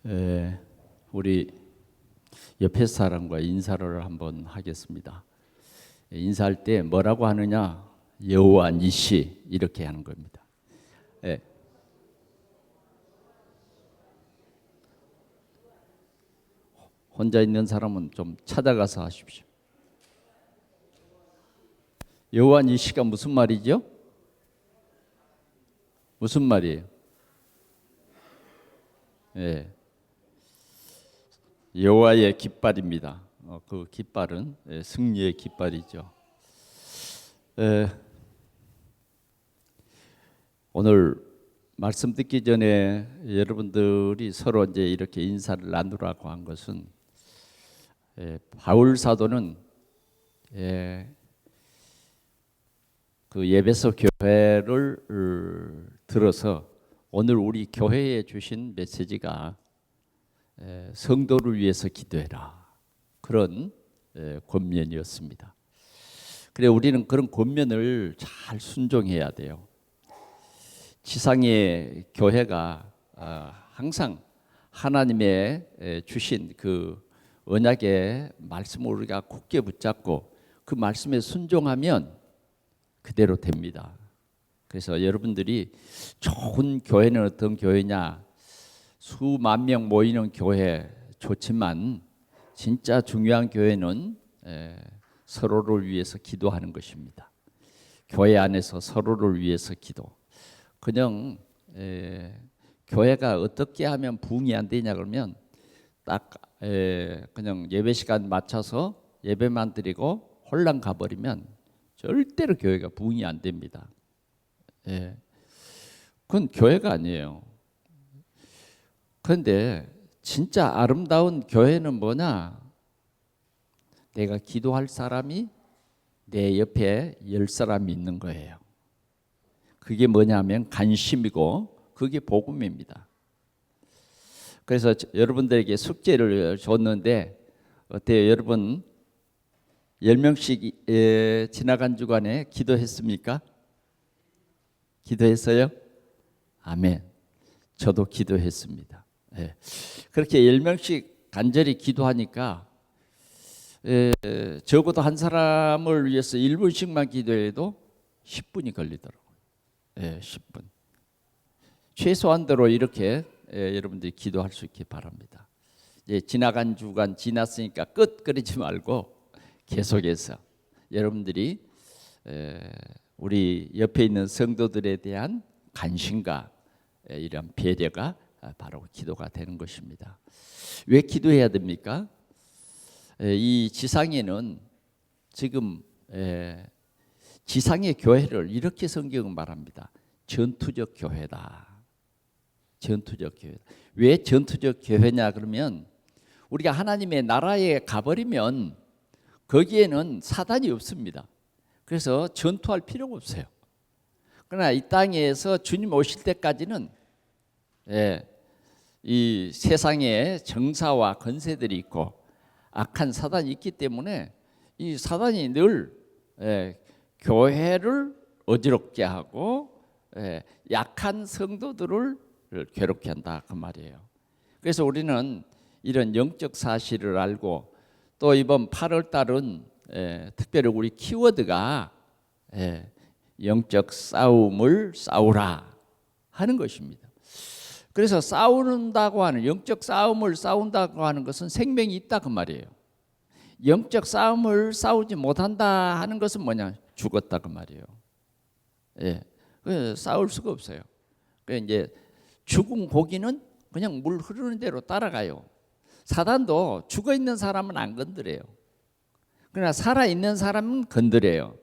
에, 우리 옆에 사람과 인사를 한번 하겠습니다. 인사할 때 뭐라고 하느냐? 여호와 니시 이렇게 하는 겁니다. 예. 혼자 있는 사람은 좀 찾아가서 하십시오. 여호와 니시가 무슨 말이죠? 무슨 말이에요? 예. 여호와의 깃발입니다. 그 깃발은 승리의 깃발이죠. 오늘 말씀 듣기 전에 여러분들이 서로 이제 이렇게 인사를 나누라고 한 것은 바울 사도는 그 에베소 교회를 들어서 오늘 우리 교회에 주신 메시지가 성도를 위해서 기도해라, 그런 권면이었습니다. 그래 우리는 그런 권면을 잘 순종해야 돼요. 지상의 교회가 항상 하나님의 주신 그 언약의 말씀을 우리가 굳게 붙잡고 그 말씀에 순종하면 그대로 됩니다. 그래서 여러분들이 좋은 교회는 어떤 교회냐? 수만 명 모이는 교회 좋지만 진짜 중요한 교회는 서로를 위해서 기도하는 것입니다. 교회 안에서 서로를 위해서 기도. 그냥 교회가 어떻게 하면 부흥이 안 되냐 그러면 딱 그냥 예배 시간 맞춰서 예배만 드리고 홀랑 가버리면 절대로 교회가 부흥이 안 됩니다. 그건 교회가 아니에요. 그런데 진짜 아름다운 교회는 뭐냐? 내가 기도할 사람이 내 옆에 10사람이 있는 거예요. 그게 뭐냐면 간심이고 그게 복음입니다. 그래서 여러분들에게 숙제를 줬는데 어때요? 여러분 10명씩 지나간 주간에 기도했습니까? 기도했어요? 아멘. 저도 기도했습니다. 그렇게 10명씩 간절히 기도하니까 적어도 한 사람을 위해서 1분씩만 기도해도 10분이 걸리더라고요. 10분. 최소한대로 이렇게 여러분들이 기도할 수 있기 바랍니다. 지나간 주간 지났으니까 끝 그러지 말고 계속해서 여러분들이 우리 옆에 있는 성도들에 대한 관심과 이런 배려가 바로 기도가 되는 것입니다. 왜 기도해야 됩니까? 이 지상에는 지금 지상의 교회를 이렇게 성경은 말합니다. 전투적 교회다. 전투적 교회. 왜 전투적 교회냐 그러면 우리가 하나님의 나라에 가버리면 거기에는 사단이 없습니다. 그래서 전투할 필요가 없어요. 그러나 이 땅에서 주님 오실 때까지는 이 세상에 정사와 권세들이 있고 악한 사단이 있기 때문에 이 사단이 늘 교회를 어지럽게 하고 약한 성도들을 괴롭게 한다 그 말이에요. 그래서 우리는 이런 영적 사실을 알고 또 이번 8월 달은 특별히 우리 키워드가 영적 싸움을 싸우라 하는 것입니다. 그래서 싸운다고 하는 영적 싸움을 싸운다고 하는 것은 생명이 있다 그 말이에요. 영적 싸움을 싸우지 못한다 하는 것은 뭐냐? 죽었다 그 말이에요. 싸울 수가 없어요. 이제 죽은 고기는 그냥 물 흐르는 대로 따라가요. 사단도 죽어 있는 사람은 안 건드려요. 그러나 살아 있는 사람은 건드려요.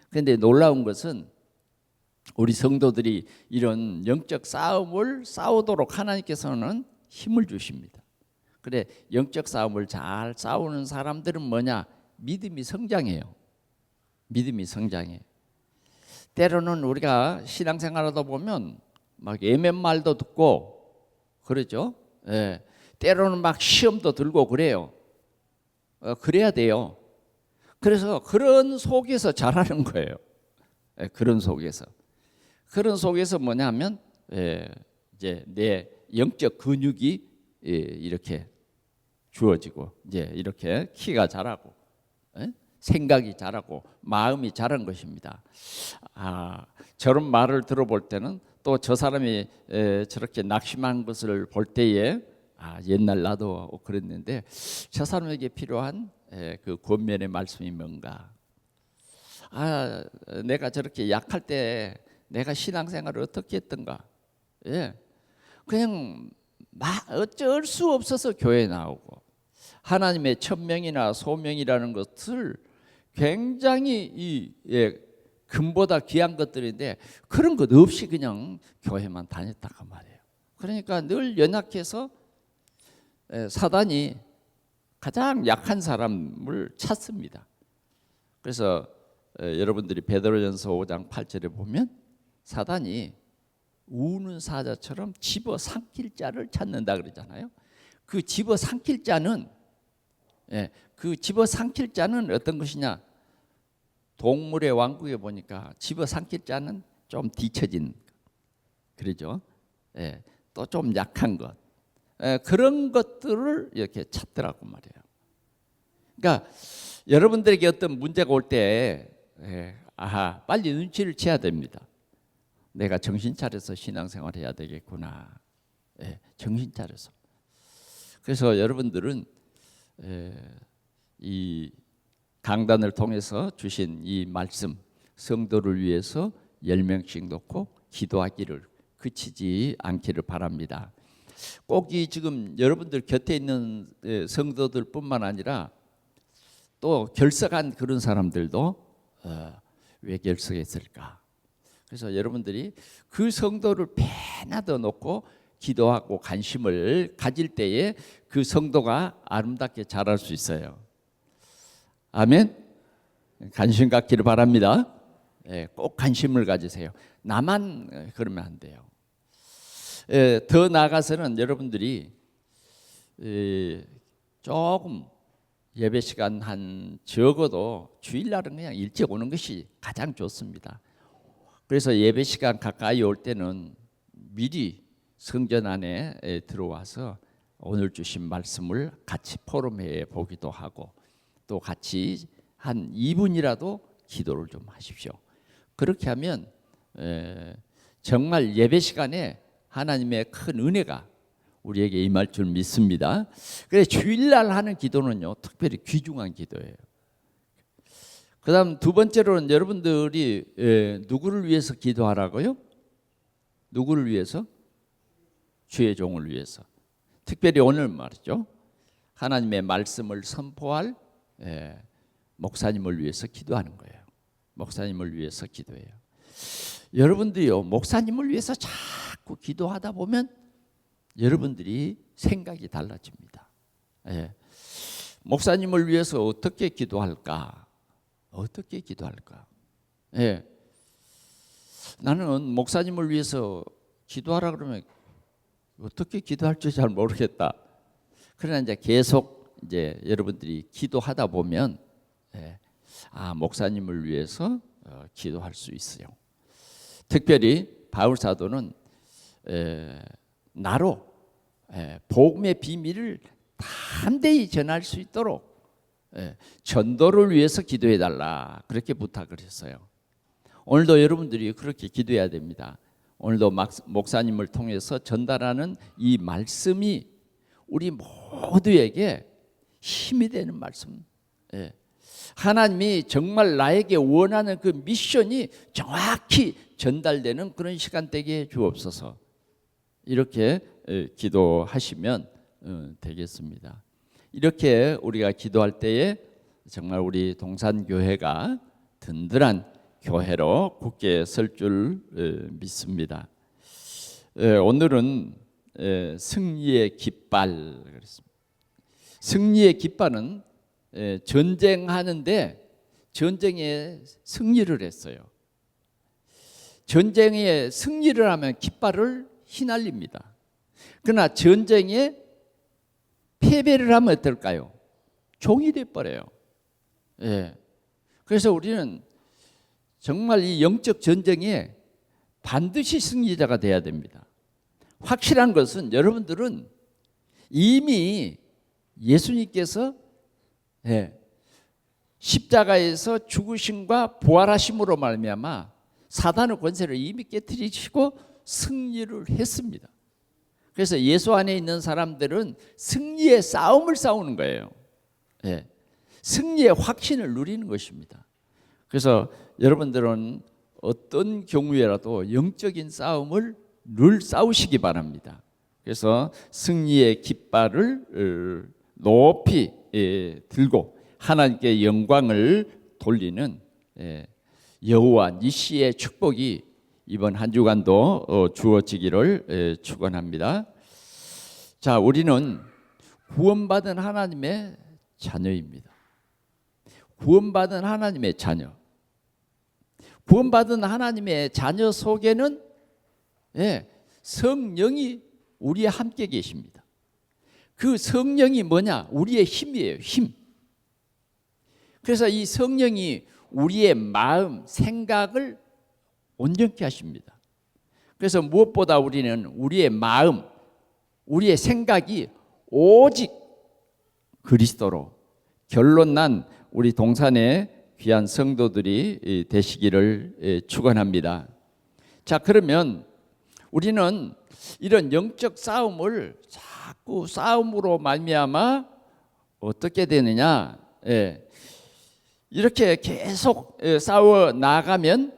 그런데 놀라운 것은 우리 성도들이 이런 영적 싸움을 싸우도록 하나님께서는 힘을 주십니다. 그래 영적 싸움을 잘 싸우는 사람들은 뭐냐? 믿음이 성장해요. 믿음이 성장해. 때로는 우리가 신앙생활하다 보면 막 예멘 말도 듣고 그러죠. 때로는 막 시험도 들고 그래요. 그래야 돼요. 그래서 그런 속에서 잘하는 거예요. 그런 속에서 뭐냐면 이제 내 영적 근육이 이렇게 주어지고 이제 이렇게 키가 자라고 생각이 자라고 마음이 자란 것입니다. 저런 말을 들어볼 때는 또 저 사람이 저렇게 낙심한 것을 볼 때에 옛날 나도 그랬는데 저 사람에게 필요한 그 권면의 말씀이 뭔가. 내가 저렇게 약할 때 내가 신앙생활을 어떻게 했던가. 그냥 어쩔 수 없어서 교회에 나오고 하나님의 천명이나 소명이라는 것을 굉장히 금보다 귀한 것들인데 그런 것 없이 그냥 교회만 다녔다고 말이에요. 그러니까 늘 연약해서 사단이 가장 약한 사람을 찾습니다. 그래서 여러분들이 베드로전서 5장 8절에 보면 사단이 우는 사자처럼 집어삼킬 자를 찾는다 그러잖아요. 그 집어삼킬 자는 어떤 것이냐? 동물의 왕국에 보니까 집어삼킬 자는 좀 뒤처진 그러죠. 또 좀 약한 것. 그런 것들을 이렇게 찾더라고 말이에요. 그러니까 여러분들에게 어떤 문제가 올 때 빨리 눈치를 채야 됩니다. 내가 정신 차려서 신앙생활 해야 되겠구나. 정신 차려서. 그래서 여러분들은 이 강단을 통해서 주신 이 말씀 성도를 위해서 10명씩 놓고 기도하기를 그치지 않기를 바랍니다. 꼭 이 지금 여러분들 곁에 있는 성도들뿐만 아니라 또 결석한 그런 사람들도 왜 결석했을까? 그래서 여러분들이 그 성도를 배나 더 놓고 기도하고 관심을 가질 때에 그 성도가 아름답게 자랄 수 있어요. 아멘. 관심 갖기를 바랍니다. 꼭 관심을 가지세요. 나만 그러면 안 돼요. 더 나아가서는 여러분들이 조금 예배 시간 한 적어도 주일날은 그냥 일찍 오는 것이 가장 좋습니다. 그래서 예배 시간 가까이 올 때는 미리 성전 안에 들어와서 오늘 주신 말씀을 같이 포럼해 보기도 하고 또 같이 한 2분이라도 기도를 좀 하십시오. 그렇게 하면 정말 예배 시간에 하나님의 큰 은혜가 우리에게 임할 줄 믿습니다. 그래서 주일날 하는 기도는요, 특별히 귀중한 기도예요. 그다음 두 번째로는 여러분들이 누구를 위해서 기도하라고요? 누구를 위해서? 주의 종을 위해서. 특별히 오늘 말이죠. 하나님의 말씀을 선포할 목사님을 위해서 기도하는 거예요. 목사님을 위해서 기도해요. 여러분들이요, 목사님을 위해서 자꾸 기도하다 보면 여러분들이 생각이 달라집니다. 목사님을 위해서 어떻게 기도할까? 어떻게 기도할까? 나는 목사님을 위해서 기도하라 그러면 어떻게 기도할지 잘 모르겠다. 그러나 이제 계속 이제 여러분들이 기도하다 보면 목사님을 위해서 기도할 수 있어요. 특별히 바울 사도는 나로 복음의 비밀을 담대히 전할 수 있도록 전도를 위해서 기도해 달라 그렇게 부탁을 했어요. 오늘도 여러분들이 그렇게 기도해야 됩니다. 오늘도 목사님을 통해서 전달하는 이 말씀이 우리 모두에게 힘이 되는 말씀. 하나님이 정말 나에게 원하는 그 미션이 정확히 전달되는 그런 시간 되게 해 주옵소서. 이렇게 기도하시면 되겠습니다. 이렇게 우리가 기도할 때에 정말 우리 동산교회가 든든한 교회로 굳게 설 줄 믿습니다. 오늘은 승리의 깃발 그랬습니다. 승리의 깃발은 전쟁하는데 전쟁에 승리를 했어요. 전쟁에 승리를 하면 깃발을 휘날립니다. 그러나 전쟁에 패배를 하면 어떨까요? 종이 돼버려요. 그래서 우리는 정말 이 영적 전쟁에 반드시 승리자가 돼야 됩니다. 확실한 것은 여러분들은 이미 예수님께서 십자가에서 죽으심과 부활하심으로 말미암아 사단의 권세를 이미 깨뜨리시고 승리를 했습니다. 그래서 예수 안에 있는 사람들은 승리의 싸움을 싸우는 거예요. 승리의 확신을 누리는 것입니다. 그래서 여러분들은 어떤 경우에라도 영적인 싸움을 늘 싸우시기 바랍니다. 그래서 승리의 깃발을 높이 들고 하나님께 영광을 돌리는 여호와 니시의 축복이 이번 한 주간도 주어지기를 축원합니다. 자, 우리는 구원받은 하나님의 자녀입니다. 구원받은 하나님의 자녀. 구원받은 하나님의 자녀 속에는 성령이 우리와 함께 계십니다. 그 성령이 뭐냐? 우리의 힘이에요. 힘. 그래서 이 성령이 우리의 마음, 생각을 온전케 하십니다. 그래서 무엇보다 우리는 우리의 마음, 우리의 생각이 오직 그리스도로 결론난 우리 동산의 귀한 성도들이 되시기를 축원합니다. 자, 그러면 우리는 이런 영적 싸움을 자꾸 싸움으로 말미암아 어떻게 되느냐? 이렇게 계속 싸워 나가면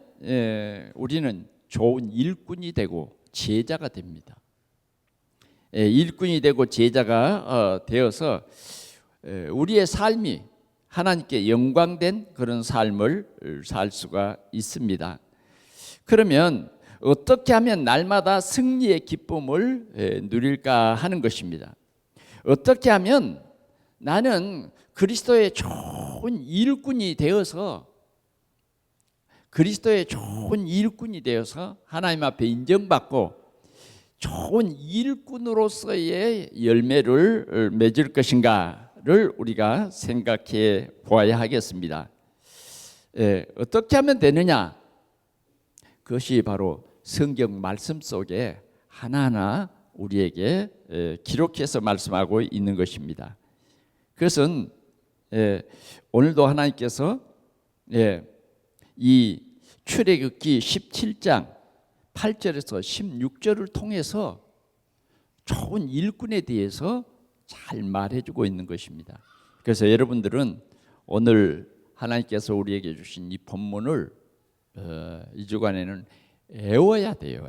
우리는 좋은 일꾼이 되고 제자가 됩니다. 일꾼이 되고 제자가 되어서 우리의 삶이 하나님께 영광된 그런 삶을 살 수가 있습니다. 그러면 어떻게 하면 날마다 승리의 기쁨을 누릴까 하는 것입니다. 어떻게 하면 나는 그리스도의 좋은 일꾼이 되어서 하나님 앞에 인정받고 좋은 일꾼으로서의 열매를 맺을 것인가를 우리가 생각해 보아야 하겠습니다. 어떻게 하면 되느냐? 그것이 바로 성경 말씀 속에 하나하나 우리에게 기록해서 말씀하고 있는 것입니다. 그것은 오늘도 하나님께서 이 출애굽기 17장 8절에서 16절을 통해서 좋은 일꾼에 대해서 잘 말해주고 있는 것입니다. 그래서 여러분들은 오늘 하나님께서 우리에게 주신 이 본문을 이 주간에는 애워야 돼요.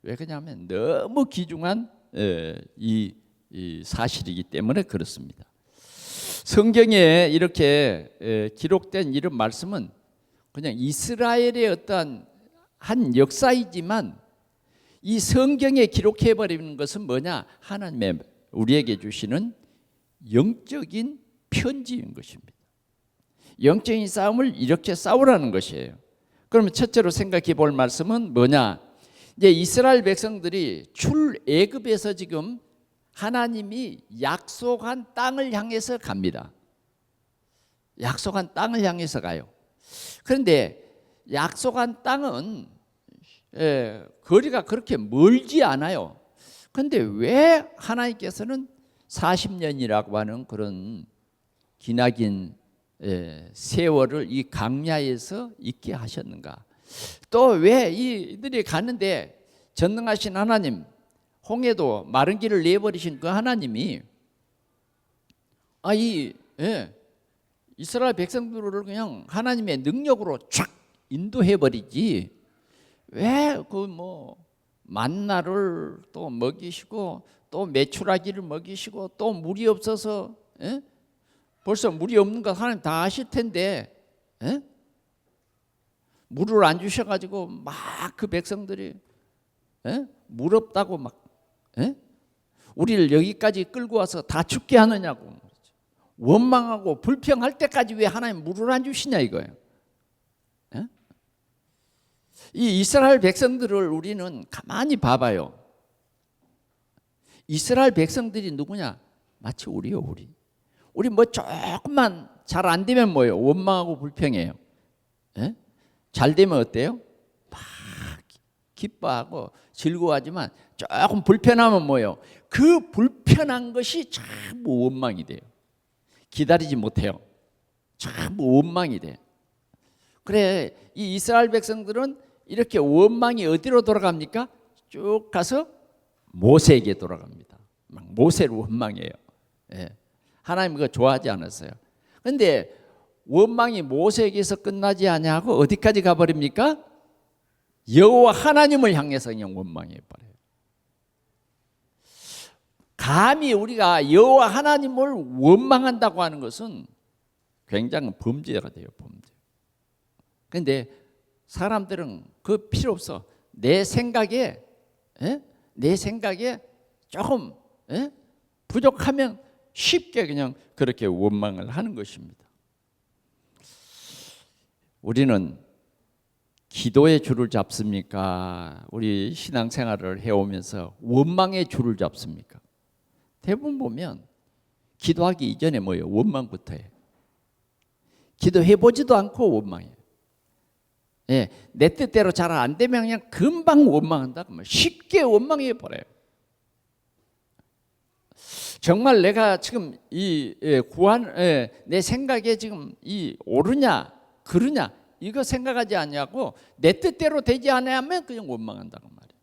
왜 그러냐면 너무 귀중한 이 사실이기 때문에 그렇습니다. 성경에 이렇게 기록된 이런 말씀은 그냥 이스라엘의 어떤 한 역사이지만 이 성경에 기록해버리는 것은 뭐냐? 하나님의 우리에게 주시는 영적인 편지인 것입니다. 영적인 싸움을 이렇게 싸우라는 것이에요. 그러면 첫째로 생각해 볼 말씀은 뭐냐? 이제 이스라엘 백성들이 출애굽에서 지금 하나님이 약속한 땅을 향해서 갑니다. 약속한 땅을 향해서 가요. 그런데 약속한 땅은 거리가 그렇게 멀지 않아요. 그런데 왜 하나님께서는 40년이라고 하는 그런 기나긴 세월을 이 광야에서 있게 하셨는가? 또 왜 이들이 가는데 전능하신 하나님, 홍해도 마른 길을 내버리신 그 하나님이 이스라엘 백성들을 그냥 하나님의 능력으로 쫙 인도해 버리지 왜 그 만나를 또 먹이시고 또 메추라기를 먹이시고 또 물이 없어서 벌써 물이 없는 거 하나님 다 아실 텐데 물을 안 주셔가지고 막 그 백성들이 물 없다고 막 우리를 여기까지 끌고 와서 다 죽게 하느냐고 원망하고 불평할 때까지 왜 하나님 물을 안 주시냐 이거예요. 이 이스라엘 백성들을 우리는 가만히 봐봐요. 이스라엘 백성들이 누구냐? 마치 우리요, 우리 뭐 조금만 잘 안 되면 뭐예요? 원망하고 불평해요. 잘 되면 어때요? 막 기뻐하고 즐거워하지만 조금 불편하면 뭐예요? 그 불편한 것이 전부 원망이 돼요. 기다리지 못해요. 전부 원망이 돼. 그래, 이 이스라엘 백성들은 이렇게 원망이 어디로 돌아갑니까? 쭉 가서 모세에게 돌아갑니다. 막 모세를 원망해요. 예. 하나님 그거 좋아하지 않았어요. 그런데 원망이 모세에게서 끝나지 아니하고 어디까지 가버립니까? 여호와 하나님을 향해서 그냥 원망해 버려요. 감히 우리가 여호와 하나님을 원망한다고 하는 것은 굉장한 범죄가 돼요, 범죄. 그런데 사람들은 그 필요 없어. 내 생각에 조금 부족하면 쉽게 그냥 그렇게 원망을 하는 것입니다. 우리는 기도의 줄을 잡습니까? 우리 신앙생활을 해오면서 원망의 줄을 잡습니까? 대부분 보면 기도하기 이전에 뭐예요? 원망부터 해요. 기도해보지도 않고 원망해요. 예, 내 뜻대로 잘 안 되면 그냥 금방 원망한다. 쉽게 원망해 버려요. 정말 내가 지금 내 생각에 지금 이 옳으냐 그르냐 이거 생각하지 않냐고 내 뜻대로 되지 않으면 그냥 원망한다고 말이에요.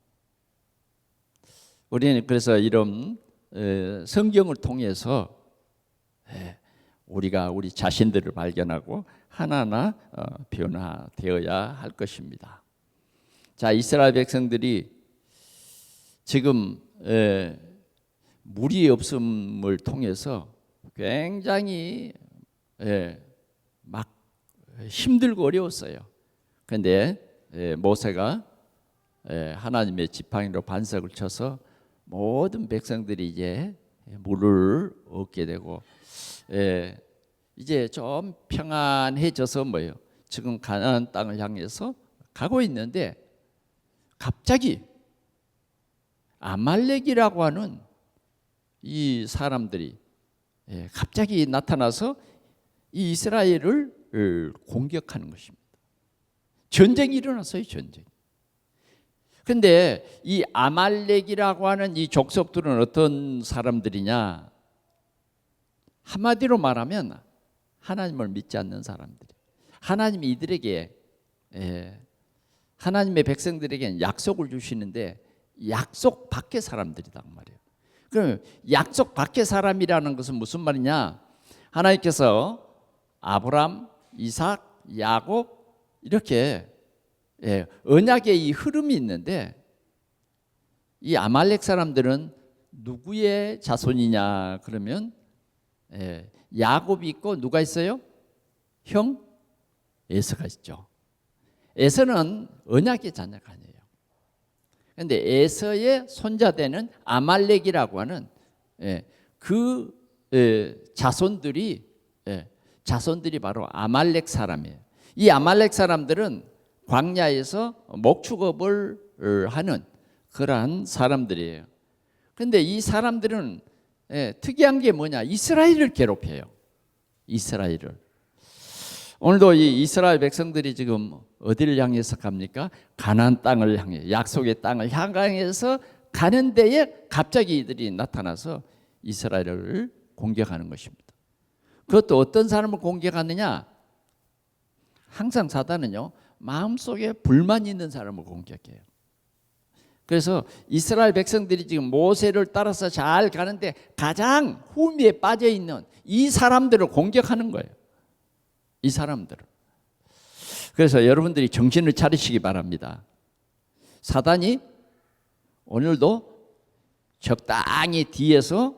우리는 그래서 이런 성경을 통해서 우리가 우리 자신들을 발견하고 하나하나 변화되어야 할 것입니다. 자, 이스라엘 백성들이 지금 물이 없음을 통해서 굉장히 막 힘들고 어려웠어요. 그런데 모세가 하나님의 지팡이로 반석을 쳐서 모든 백성들이 이제 물을 얻게 되고 이제 좀 평안해져서 뭐예요? 지금 가나안 땅을 향해서 가고 있는데 갑자기 아말렉이라고 하는 이 사람들이 갑자기 나타나서 이 이스라엘을 공격하는 것입니다. 전쟁이 일어났어요, 전쟁. 그런데 이 아말렉이라고 하는 이 족속들은 어떤 사람들이냐? 한마디로 말하면 하나님을 믿지 않는 사람들. 하나님이 이들에게 하나님의 백성들에게 약속을 주시는데 약속 밖의 사람들이란 말이에요. 그럼 약속 밖의 사람이라는 것은 무슨 말이냐? 하나님께서 아브람, 이삭, 야곱 이렇게 언약의 이 흐름이 있는데 이 아말렉 사람들은 누구의 자손이냐 그러면 야곱이 있고 누가 있어요? 형 에서가 있죠. 에서는 언약의 자녀가 아니에요. 그런데 에서의 손자되는 아말렉이라고 하는 그 자손들이 바로 아말렉 사람이에요. 이 아말렉 사람들은 광야에서 목축업을 하는 그러한 사람들이에요. 그런데 이 사람들은 특이한 게 뭐냐? 이스라엘을 괴롭혀요. 이스라엘을. 오늘도 이 이스라엘 백성들이 지금 어디를 향해서 갑니까? 가나안 땅을 향해, 약속의 땅을 향해서 가는 데에 갑자기 이들이 나타나서 이스라엘을 공격하는 것입니다. 그것도 어떤 사람을 공격하느냐? 항상 사단은요, 마음속에 불만 있는 사람을 공격해요. 그래서 이스라엘 백성들이 지금 모세를 따라서 잘 가는데 가장 후미에 빠져 있는 이 사람들을 공격하는 거예요. 이 사람들을. 그래서 여러분들이 정신을 차리시기 바랍니다. 사단이 오늘도 적당히 뒤에서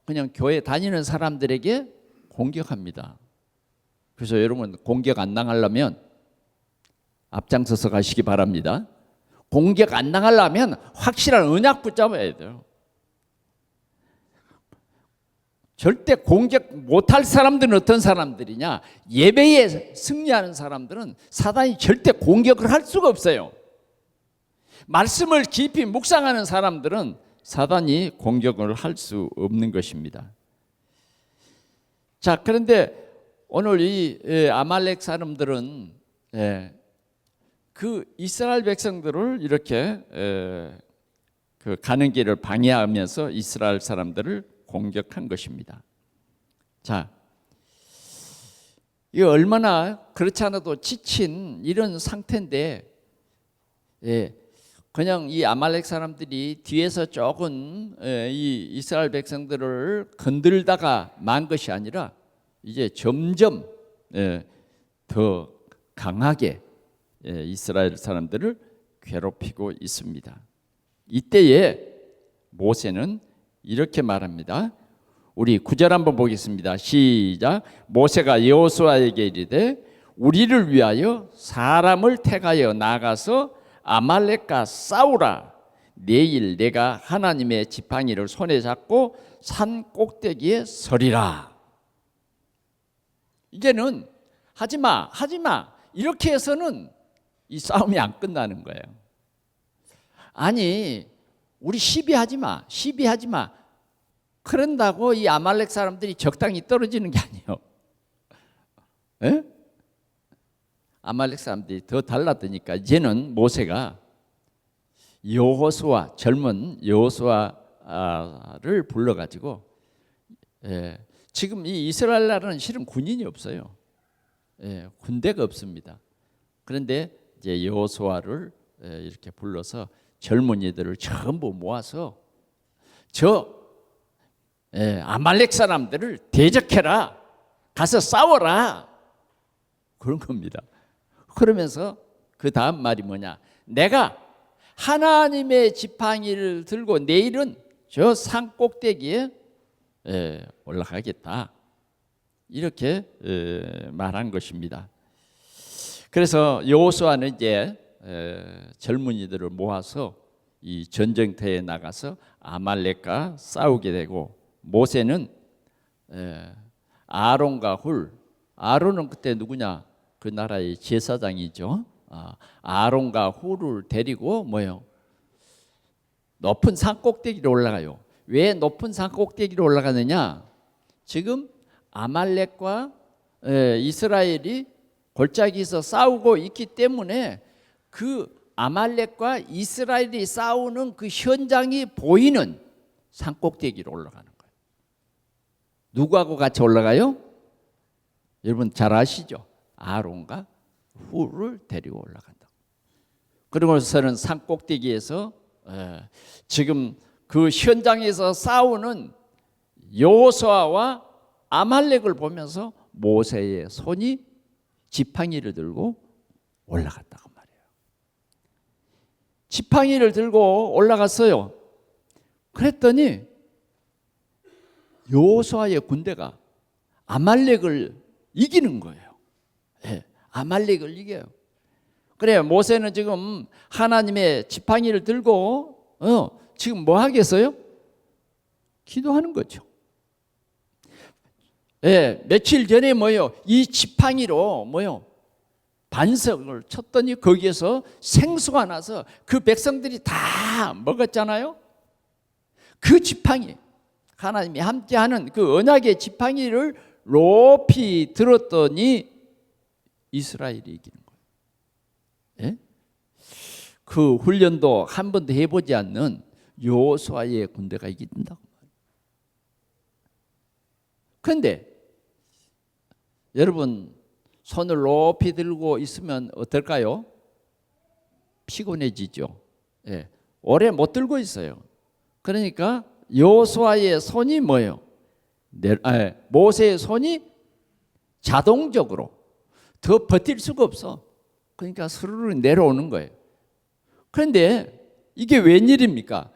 그냥 교회 다니는 사람들에게 공격합니다. 그래서 여러분 공격 안 당하려면 앞장서서 가시기 바랍니다. 공격 안 당하려면 확실한 언약 붙잡아야 돼요. 절대 공격 못할 사람들은 어떤 사람들이냐? 예배에 승리하는 사람들은 사단이 절대 공격을 할 수가 없어요. 말씀을 깊이 묵상하는 사람들은 사단이 공격을 할 수 없는 것입니다. 자, 그런데 오늘 이 아말렉 사람들은 그 이스라엘 백성들을 이렇게 그 가는 길을 방해하면서 이스라엘 사람들을 공격한 것입니다. 자, 이 얼마나 그렇지 않아도 지친 이런 상태인데, 그냥 이 아말렉 사람들이 뒤에서 조금 이 이스라엘 백성들을 건들다가 만 것이 아니라 이제 점점 더 강하게 이스라엘 사람들을 괴롭히고 있습니다. 이때에 모세는 이렇게 말합니다. 우리 9절 한번 보겠습니다. 시작. 모세가 여호수아에게 이르되 우리를 위하여 사람을 택하여 나가서 아말렉과 싸우라. 내일 내가 하나님의 지팡이를 손에 잡고 산 꼭대기에 서리라. 이제는 하지마 이렇게 해서는 이 싸움이 안 끝나는 거예요. 아니, 우리 시비하지 마. 그런다고 이 아말렉 사람들이 적당히 떨어지는 게 아니에요. 에? 아말렉 사람들이 더 달라드니까 이제는 모세가 여호수아, 젊은 여호수아를 불러가지고, 지금 이 이스라엘 나라는 실은 군인이 없어요. 군대가 없습니다. 그런데 이제 여호수아를 이렇게 불러서 젊은이들을 전부 모아서 아말렉 사람들을 대적해라, 가서 싸워라, 그런 겁니다. 그러면서 그 다음 말이 뭐냐? 내가 하나님의 지팡이를 들고 내일은 저 산 꼭대기에 올라가겠다, 이렇게 말한 것입니다. 그래서 여호수아는 이제 젊은이들을 모아서 이 전쟁터에 나가서 아말렉과 싸우게 되고, 모세는 아론과 훌, 아론은 그때 누구냐? 그 나라의 제사장이죠. 아론과 훌을 데리고 높은 산 꼭대기로 올라가요. 왜 높은 산 꼭대기로 올라가느냐? 지금 아말렉과 이스라엘이 골짜기에서 싸우고 있기 때문에 그 아말렉과 이스라엘이 싸우는 그 현장이 보이는 산 꼭대기로 올라가는 거예요. 누구하고 같이 올라가요? 여러분 잘 아시죠? 아론과 훌을 데리고 올라간다. 그러고서는 산 꼭대기에서 지금 그 현장에서 싸우는 여호수아와 아말렉을 보면서 모세의 손이 지팡이를 들고 올라갔다고 말이에요. 지팡이를 들고 올라갔어요. 그랬더니 여호수아의 군대가 아말렉을 이기는 거예요. 아말렉을 이겨요. 그래, 모세는 지금 하나님의 지팡이를 들고 지금 뭐 하겠어요? 기도하는 거죠. 며칠 전에 이 지팡이로 반석을 쳤더니 거기에서 생수가 나서 그 백성들이 다 먹었잖아요. 그 지팡이, 하나님이 함께하는 그 언약의 지팡이를 높이 들었더니 이스라엘이 이기는 거예요. 그 훈련도 한 번도 해보지 않는 여호수아의 군대가 이긴다고. 그런데 여러분 손을 높이 들고 있으면 어떨까요? 피곤해지죠. 오래 못 들고 있어요. 그러니까 여호수아의 손이 모세의 손이 자동적으로 더 버틸 수가 없어. 그러니까 스르르 내려오는 거예요. 그런데 이게 웬일입니까?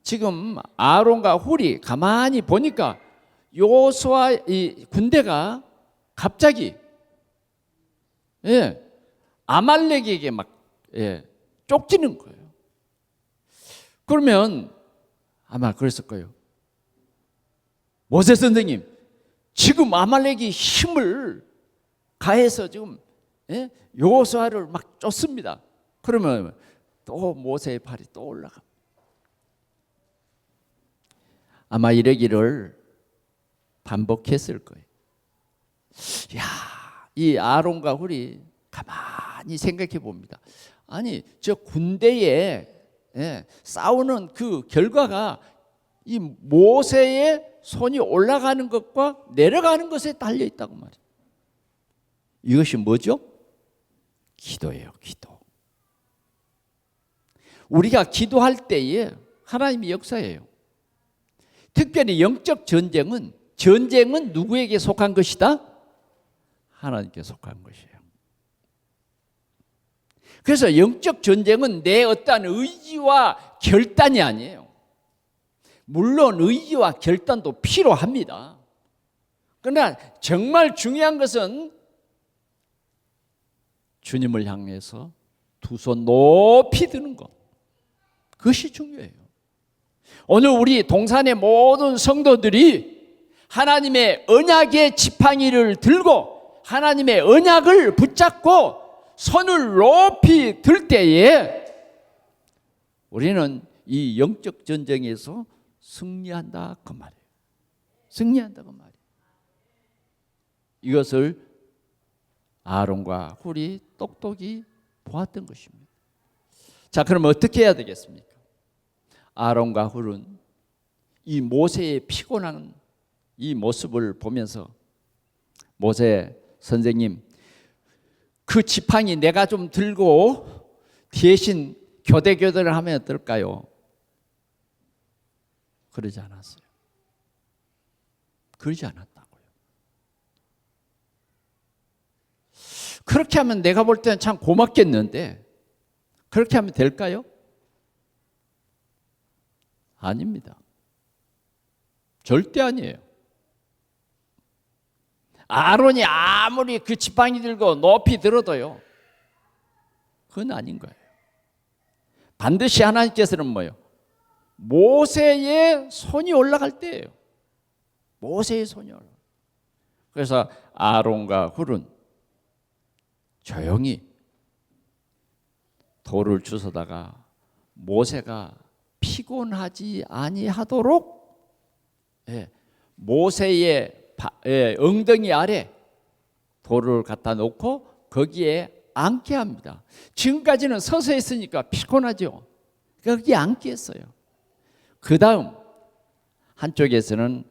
지금 아론과 훌이 가만히 보니까 여호수아 이 군대가 갑자기 아말렉에게 막 쫓기는 거예요. 그러면 아마 그랬을 거예요. 모세 선생님, 지금 아말렉이 힘을 가해서 지금 여호수아를 막 쫓습니다. 그러면 또 모세의 팔이 또 올라가. 아마 이러기를 반복했을 거예요. 이 아론과 훌이 가만히 생각해 봅니다. 아니, 저 군대에 싸우는 그 결과가 이 모세의 손이 올라가는 것과 내려가는 것에 달려 있다고 말이에요. 이것이 뭐죠? 기도예요, 기도. 우리가 기도할 때에 하나님이 역사해요. 특별히 영적 전쟁은 누구에게 속한 것이다? 하나님께 속한 것이에요. 그래서 영적 전쟁은 내 어떠한 의지와 결단이 아니에요. 물론 의지와 결단도 필요합니다. 그러나 정말 중요한 것은 주님을 향해서 두 손 높이 드는 것. 그것이 중요해요. 오늘 우리 동산의 모든 성도들이 하나님의 언약의 지팡이를 들고 하나님의 언약을 붙잡고 손을 높이 들 때에 우리는 이 영적 전쟁에서 승리한다 그 말이에요. 승리한다 그 말이에요. 이것을 아론과 훌이 똑똑히 보았던 것입니다. 자, 그럼 어떻게 해야 되겠습니까? 아론과 훌은 이 모세의 피곤한 이 모습을 보면서 모세 선생님, 그 지팡이 내가 좀 들고 대신 교대교대를 하면 어떨까요? 그러지 않았어요. 그러지 않았다고요. 그렇게 하면 내가 볼 때는 참 고맙겠는데 그렇게 하면 될까요? 아닙니다. 절대 아니에요. 아론이 아무리 그 지팡이 들고 높이 들어도요, 그건 아닌 거예요. 반드시 하나님께서는 뭐예요? 모세의 손이 올라갈 때예요. 모세의 손이 올라갈 때. 그래서 아론과 훌은 조용히 돌을 주워다가 모세가 피곤하지 아니하도록 모세의 엉덩이 아래 돌을 갖다 놓고 거기에 앉게 합니다. 지금까지는 서서 했으니까 피곤하죠. 거기에 앉게 했어요. 그 다음 한쪽에서는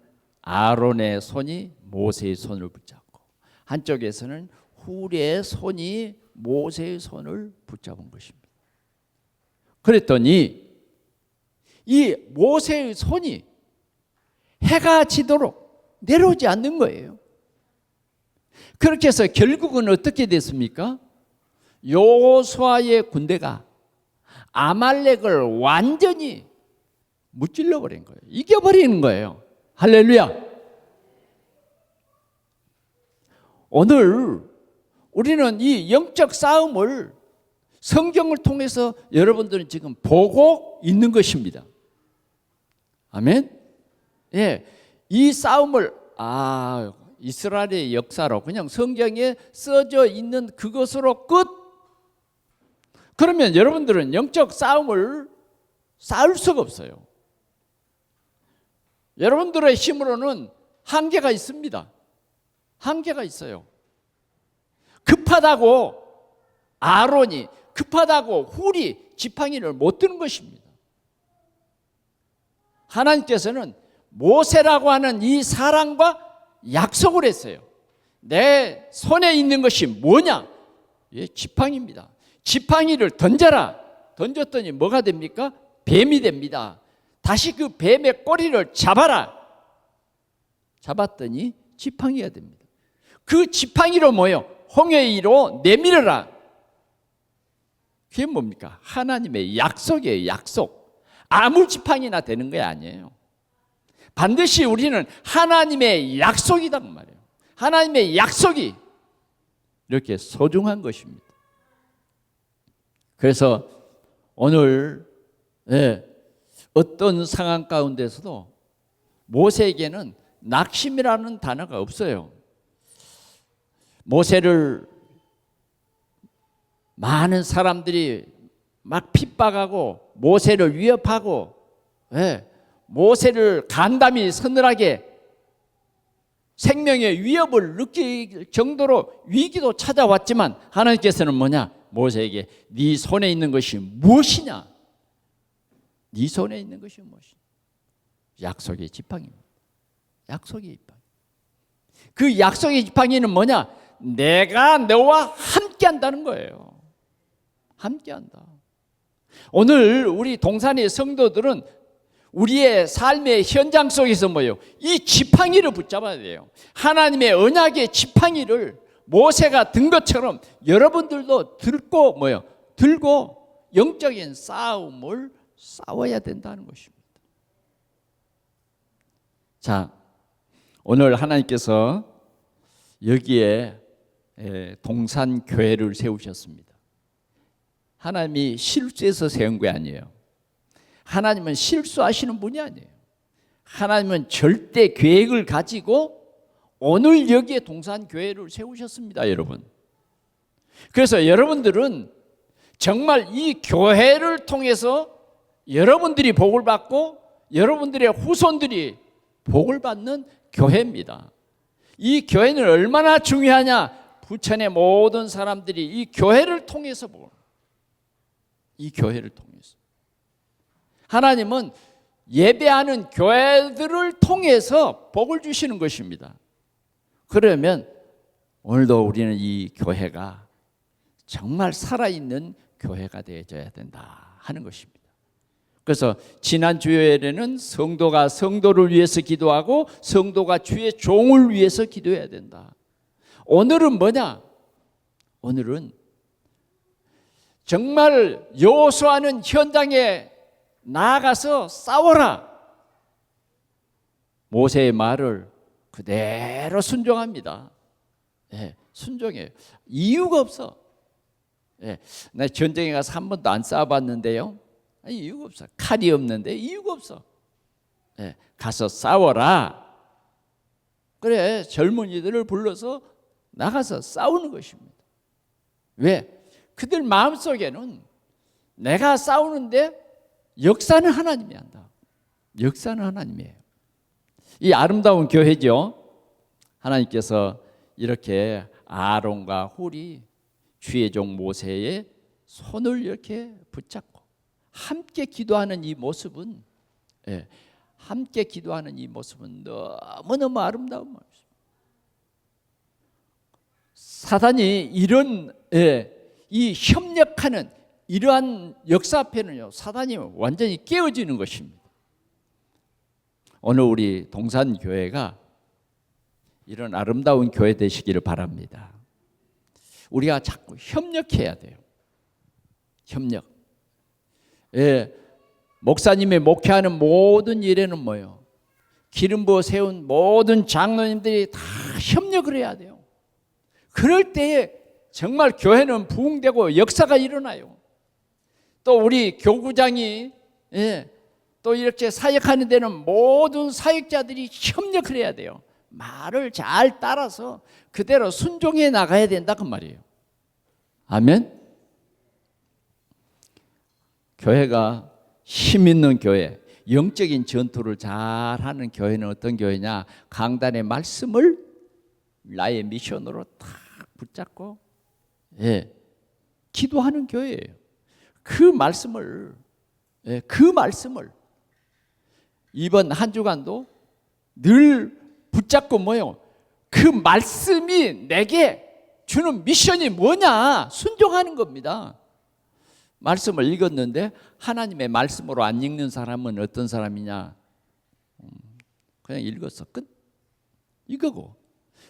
아론의 손이 모세의 손을 붙잡고 한쪽에서는 훌의 손이 모세의 손을 붙잡은 것입니다. 그랬더니 이 모세의 손이 해가 지도록 내려오지 않는 거예요. 그렇게 해서 결국은 어떻게 됐습니까? 여호수아의 군대가 아말렉을 완전히 무찔러 버린 거예요. 이겨버리는 거예요. 할렐루야. 오늘 우리는 이 영적 싸움을 성경을 통해서 여러분들은 지금 보고 있는 것입니다. 아멘. 이 싸움을 이스라엘의 역사로 그냥 성경에 써져 있는 그것으로 끝. 그러면 여러분들은 영적 싸움을 싸울 수가 없어요. 여러분들의 힘으로는 한계가 있습니다. 한계가 있어요. 급하다고 아론이, 급하다고 훌이 지팡이를 못 드는 것입니다. 하나님께서는 모세라고 하는 이 사람과 약속을 했어요. 내 손에 있는 것이 뭐냐? 지팡이입니다. 지팡이를 던져라. 던졌더니 뭐가 됩니까? 뱀이 됩니다. 다시 그 뱀의 꼬리를 잡아라. 잡았더니 지팡이가 됩니다. 그 지팡이로 뭐요? 홍해위로 내밀어라. 그게 뭡니까? 하나님의 약속이에요. 약속. 아무 지팡이나 되는 게 아니에요. 반드시 우리는 하나님의 약속이다 그 말이에요. 하나님의 약속이 이렇게 소중한 것입니다. 그래서 오늘 어떤 상황 가운데서도 모세에게는 낙심이라는 단어가 없어요. 모세를 많은 사람들이 막 핍박하고 모세를 위협하고 모세를 간담이 서늘하게 생명의 위협을 느낄 정도로 위기도 찾아왔지만 하나님께서는 뭐냐? 모세에게 네 손에 있는 것이 무엇이냐? 네 손에 있는 것이 무엇이냐? 약속의 지팡이입니다. 약속의 지팡이. 그 약속의 지팡이는 뭐냐? 내가 너와 함께 한다는 거예요. 함께 한다. 오늘 우리 동산의 성도들은 우리의 삶의 현장 속에서 뭐예요? 이 지팡이를 붙잡아야 돼요. 하나님의 언약의 지팡이를 모세가 든 것처럼 여러분들도 들고 들고 영적인 싸움을 싸워야 된다는 것입니다. 자, 오늘 하나님께서 여기에 동산교회를 세우셨습니다. 하나님이 실수해서 세운 게 아니에요. 하나님은 실수하시는 분이 아니에요. 하나님은 절대 계획을 가지고 오늘 여기에 동산교회를 세우셨습니다, 여러분. 그래서 여러분들은 정말 이 교회를 통해서 여러분들이 복을 받고 여러분들의 후손들이 복을 받는 교회입니다. 이 교회는 얼마나 중요하냐? 부천의 모든 사람들이 이 교회를 통해서 이 교회를 통해서 하나님은 예배하는 교회들을 통해서 복을 주시는 것입니다. 그러면 오늘도 우리는 이 교회가 정말 살아있는 교회가 되어져야 된다 하는 것입니다. 그래서 지난 주일에는 성도가 성도를 위해서 기도하고 성도가 주의 종을 위해서 기도해야 된다. 오늘은 뭐냐? 오늘은 정말 여호수아는 현장에 나아가서 싸워라. 모세의 말을 그대로 순종합니다. 순종해요. 이유가 없어. 나 전쟁에 가서 한 번도 안 싸워봤는데요. 이유가 없어. 칼이 없는데 이유가 없어. 가서 싸워라. 그래, 젊은이들을 불러서 나가서 싸우는 것입니다. 왜? 그들 마음속에는 내가 싸우는데 역사는 하나님이 한다. 역사는 하나님이에요. 이 아름다운 교회죠. 하나님께서 이렇게 아론과 홀이 주의 종 모세의 손을 이렇게 붙잡고 함께 기도하는 이 모습은 함께 기도하는 이 모습은 너무너무 아름다운 모습. 사단이 이런 이 협력하는 이러한 역사 앞에는요, 사단이 완전히 깨어지는 것입니다. 오늘 우리 동산교회가 이런 아름다운 교회 되시기를 바랍니다. 우리가 자꾸 협력해야 돼요. 협력. 목사님이 목회하는 모든 일에는 뭐예요? 기름 부어 세운 모든 장로님들이 다 협력을 해야 돼요. 그럴 때에 정말 교회는 부흥되고 역사가 일어나요. 또 우리 교구장이 또 이렇게 사역하는 데는 모든 사역자들이 협력을 해야 돼요. 말을 잘 따라서 그대로 순종해 나가야 된다 그 말이에요. 아멘. 교회가 힘 있는 교회, 영적인 전투를 잘하는 교회는 어떤 교회냐? 강단의 말씀을 나의 미션으로 딱 붙잡고 기도하는 교회예요. 그 말씀을 이번 한 주간도 늘 붙잡고 뭐요? 그 말씀이 내게 주는 미션이 뭐냐? 순종하는 겁니다. 말씀을 읽었는데 하나님의 말씀으로 안 읽는 사람은 어떤 사람이냐? 그냥 읽었어. 끝. 이거고.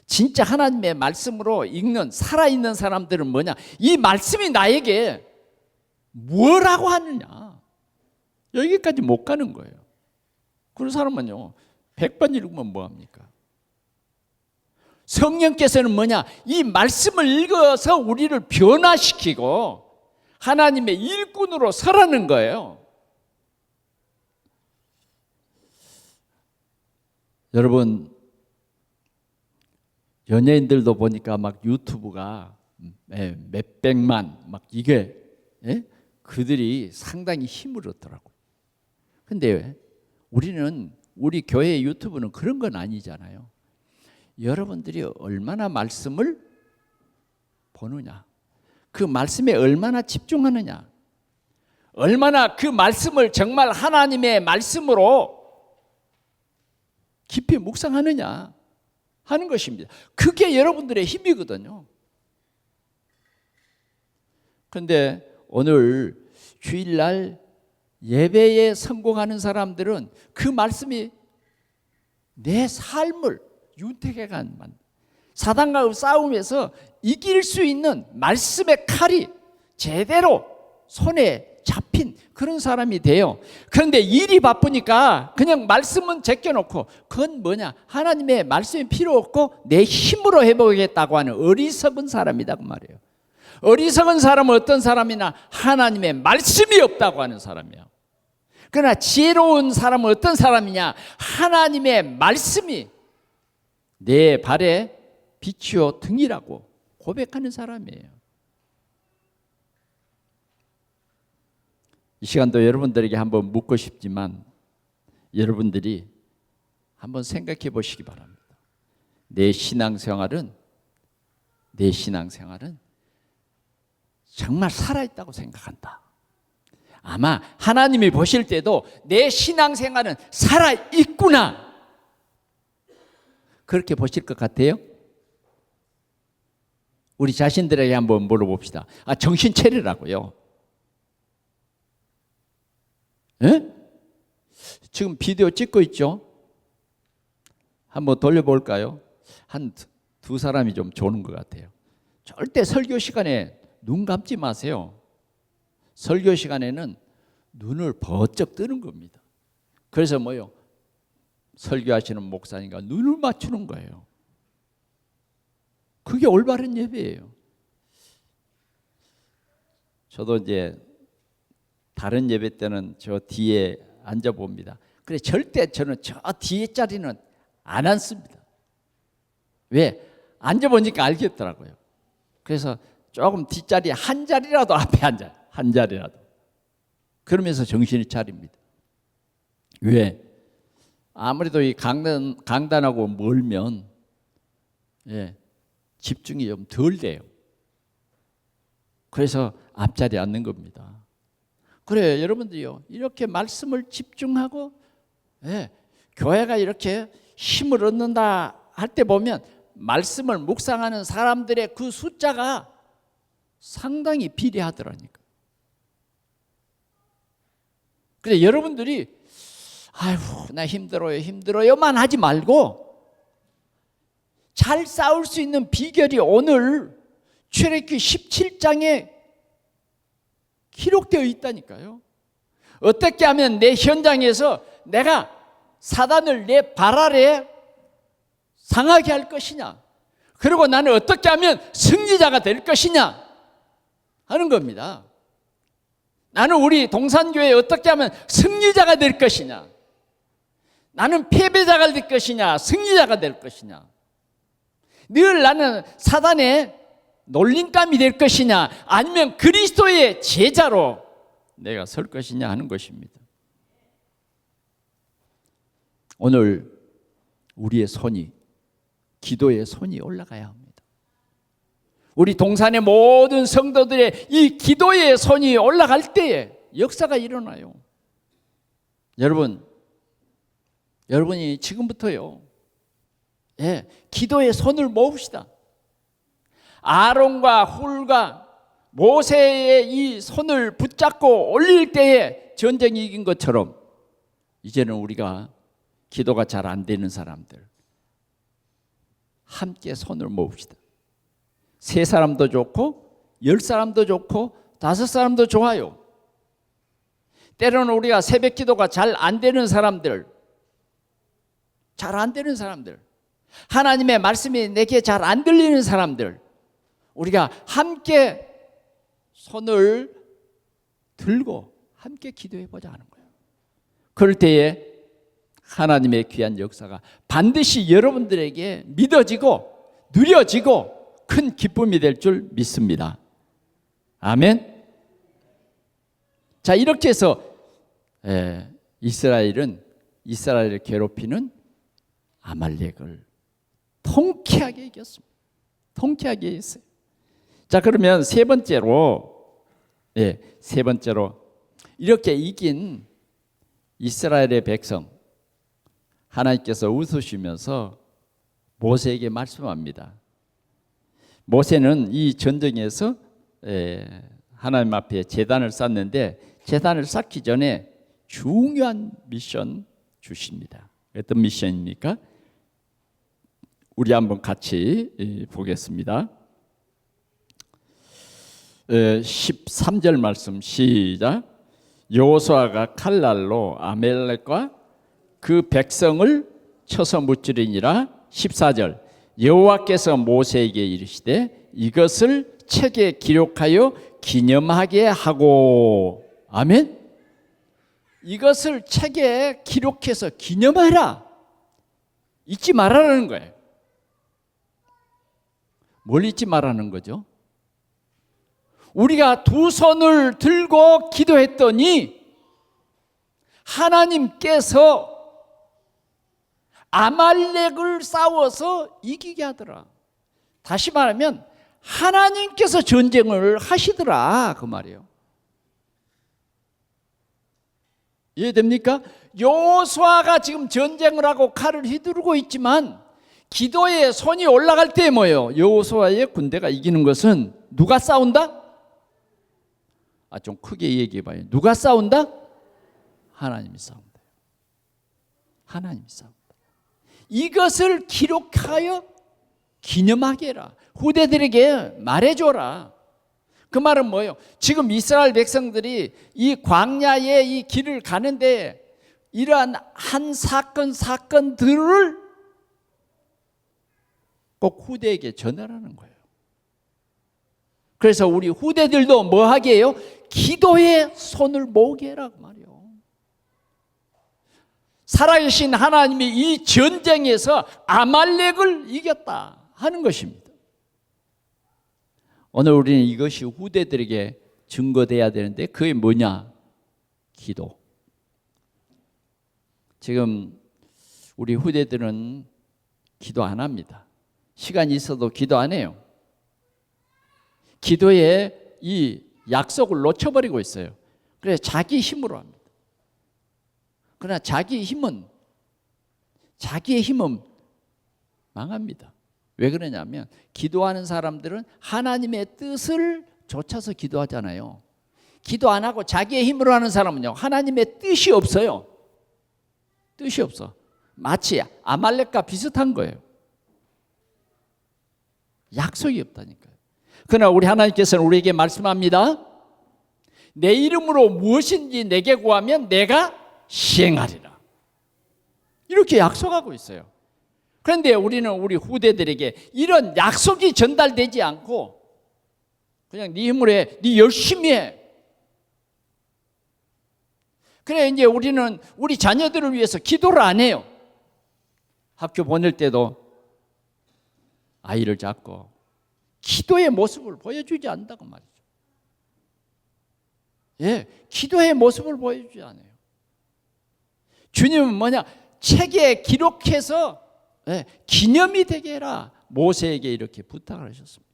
진짜 하나님의 말씀으로 읽는 살아있는 사람들은 뭐냐? 이 말씀이 나에게 뭐라고 하느냐? 여기까지 못 가는 거예요. 그런 사람은요 100번 읽으면 뭐합니까? 성령께서는 뭐냐? 이 말씀을 읽어서 우리를 변화시키고 하나님의 일꾼으로 서라는 거예요. 여러분, 연예인들도 보니까 막 유튜브가 몇백만 막 이게 그들이 상당히 힘을 얻더라고요. 근데 우리는 우리 교회 유튜브는 그런 건 아니잖아요. 여러분들이 얼마나 말씀을 보느냐, 그 말씀에 얼마나 집중하느냐, 얼마나 그 말씀을 정말 하나님의 말씀으로 깊이 묵상하느냐 하는 것입니다. 그게 여러분들의 힘이거든요. 그런데 오늘 주일날 예배에 성공하는 사람들은 그 말씀이 내 삶을 윤택해간 사단과의 싸움에서 이길 수 있는 말씀의 칼이 제대로 손에 잡힌 그런 사람이 돼요. 그런데 일이 바쁘니까 그냥 말씀은 제껴놓고 그건 뭐냐? 하나님의 말씀이 필요 없고 내 힘으로 해보겠다고 하는 어리석은 사람이다 그 말이에요. 어리석은 사람은 어떤 사람이나 하나님의 말씀이 없다고 하는 사람이야. 그러나 지혜로운 사람은 어떤 사람이냐? 하나님의 말씀이 내 발에 빛이요 등이라고 고백하는 사람이에요. 이 시간도 여러분들에게 한번 묻고 싶지만 여러분들이 한번 생각해 보시기 바랍니다. 내 신앙생활은 정말 살아있다고 생각한다. 아마 하나님이 보실 때도 내 신앙생활은 살아있구나 그렇게 보실 것 같아요. 우리 자신들에게 한번 물어봅시다. 정신 차리라고요. 에? 지금 비디오 찍고 있죠? 한번 돌려볼까요? 한 두 사람이 좀 조는 것 같아요. 절대 설교 시간에 눈 감지 마세요. 설교 시간에는 눈을 번쩍 뜨는 겁니다. 그래서 뭐요? 설교하시는 목사니까 눈을 맞추는 거예요. 그게 올바른 예배예요. 저도 이제 다른 예배 때는 저 뒤에 앉아봅니다. 그래 절대 저는 저 뒤에 자리는 안 앉습니다. 왜? 앉아보니까 알겠더라고요. 그래서 조금 뒷자리 한 자리라도 앞에 앉아요. 한 자리라도. 그러면서 정신이 차립니다. 왜? 아무래도 이 강단하고 멀면 집중이 좀 덜 돼요. 그래서 앞자리에 앉는 겁니다. 그래 여러분들이요 이렇게 말씀을 집중하고 교회가 이렇게 힘을 얻는다 할 때 보면 말씀을 묵상하는 사람들의 그 숫자가 상당히 비례하더라니까. 그래 여러분들이 아이고 나 힘들어요만 하지 말고 잘 싸울 수 있는 비결이 오늘 출애굽기 17장에 기록되어 있다니까요. 어떻게 하면 내 현장에서 내가 사단을 내 발 아래 상하게 할 것이냐, 그리고 나는 어떻게 하면 승리자가 될 것이냐 하는 겁니다. 나는 우리 동산교회에 어떻게 하면 승리자가 될 것이냐, 나는 패배자가 될 것이냐 승리자가 될 것이냐, 늘 나는 사단의 놀림감이 될 것이냐 아니면 그리스도의 제자로 내가 설 것이냐 하는 것입니다. 오늘 우리의 손이 기도의 손이 올라가야 합니다. 우리 동산의 모든 성도들의 이 기도의 손이 올라갈 때에 역사가 일어나요. 여러분이 지금부터요 기도의 손을 모읍시다. 아론과 훌과 모세의 이 손을 붙잡고 올릴 때에 전쟁이 이긴 것처럼 이제는 우리가 기도가 잘 안 되는 사람들 함께 손을 모읍시다. 3사람도 좋고 10사람도 좋고 5사람도 좋아요. 때로는 우리가 새벽 기도가 잘 안 되는 사람들, 하나님의 말씀이 내게 잘 안 들리는 사람들, 우리가 함께 손을 들고 함께 기도해보자 하는 거예요. 그럴 때에 하나님의 귀한 역사가 반드시 여러분들에게 믿어지고 누려지고 큰 기쁨이 될 줄 믿습니다. 아멘. 자, 이렇게 해서 이스라엘을 괴롭히는 아말렉을 통쾌하게 이겼습니다. 통쾌하게 이겼어요. 자, 그러면 세 번째로 이렇게 이긴 이스라엘의 백성 하나님께서 웃으시면서 모세에게 말씀합니다. 모세는 이 전쟁에서 하나님 앞에 제단을 쌓는데 제단을 쌓기 전에 중요한 미션 주십니다. 어떤 미션입니까? 우리 한번 같이 보겠습니다. 13절 말씀 시작. 여호수아가 칼날로 아말렉과 그 백성을 쳐서 무찌르니라. 14절. 여호와께서 모세에게 이르시되 이것을 책에 기록하여 기념하게 하고. 아멘. 이것을 책에 기록해서 기념하라. 잊지 말라는 거예요. 뭘 잊지 말라는 거죠? 우리가 두 손을 들고 기도했더니 하나님께서 아말렉을 싸워서 이기게 하더라. 다시 말하면 하나님께서 전쟁을 하시더라 그 말이에요. 이해됩니까? 여호수아가 지금 전쟁을 하고 칼을 휘두르고 있지만 기도에 손이 올라갈 때 뭐예요? 여호수아의 군대가 이기는 것은 누가 싸운다? 좀 크게 얘기해 봐요. 누가 싸운다? 하나님이 싸운다. 하나님이 싸운다. 이것을 기록하여 기념하게 해라. 후대들에게 말해줘라. 그 말은 뭐예요? 지금 이스라엘 백성들이 이 광야의 이 길을 가는데 이러한 한 사건들을 꼭 후대에게 전하라는 거예요. 그래서 우리 후대들도 뭐 하게 해요? 기도에 손을 모으게 해라고 말이에요. 살아계신 하나님이 이 전쟁에서 아말렉을 이겼다 하는 것입니다. 오늘 우리는 이것이 후대들에게 증거돼야 되는데 그게 뭐냐? 기도. 지금 우리 후대들은 기도 안 합니다. 시간이 있어도 기도 안 해요. 기도에 이 약속을 놓쳐버리고 있어요. 그래서 자기 힘으로 합니다. 그러나 자기의 힘은 망합니다. 왜 그러냐면 기도하는 사람들은 하나님의 뜻을 좇아서 기도하잖아요. 기도 안 하고 자기의 힘으로 하는 사람은요, 하나님의 뜻이 없어요. 뜻이 없어. 마치 아말렉과 비슷한 거예요. 약속이 없다니까요. 그러나 우리 하나님께서는 우리에게 말씀합니다. 내 이름으로 무엇인지 내게 구하면 내가 시행하리라. 이렇게 약속하고 있어요. 그런데 우리는 우리 후대들에게 이런 약속이 전달되지 않고 그냥 네 힘으로 해, 네 열심히 해. 그래 이제 우리는 우리 자녀들을 위해서 기도를 안 해요. 학교 보낼 때도 아이를 잡고 기도의 모습을 보여주지 않는다고 말이죠. 기도의 모습을 보여주지 않아요. 주님은 뭐냐? 책에 기록해서 기념이 되게 해라. 모세에게 이렇게 부탁을 하셨습니다.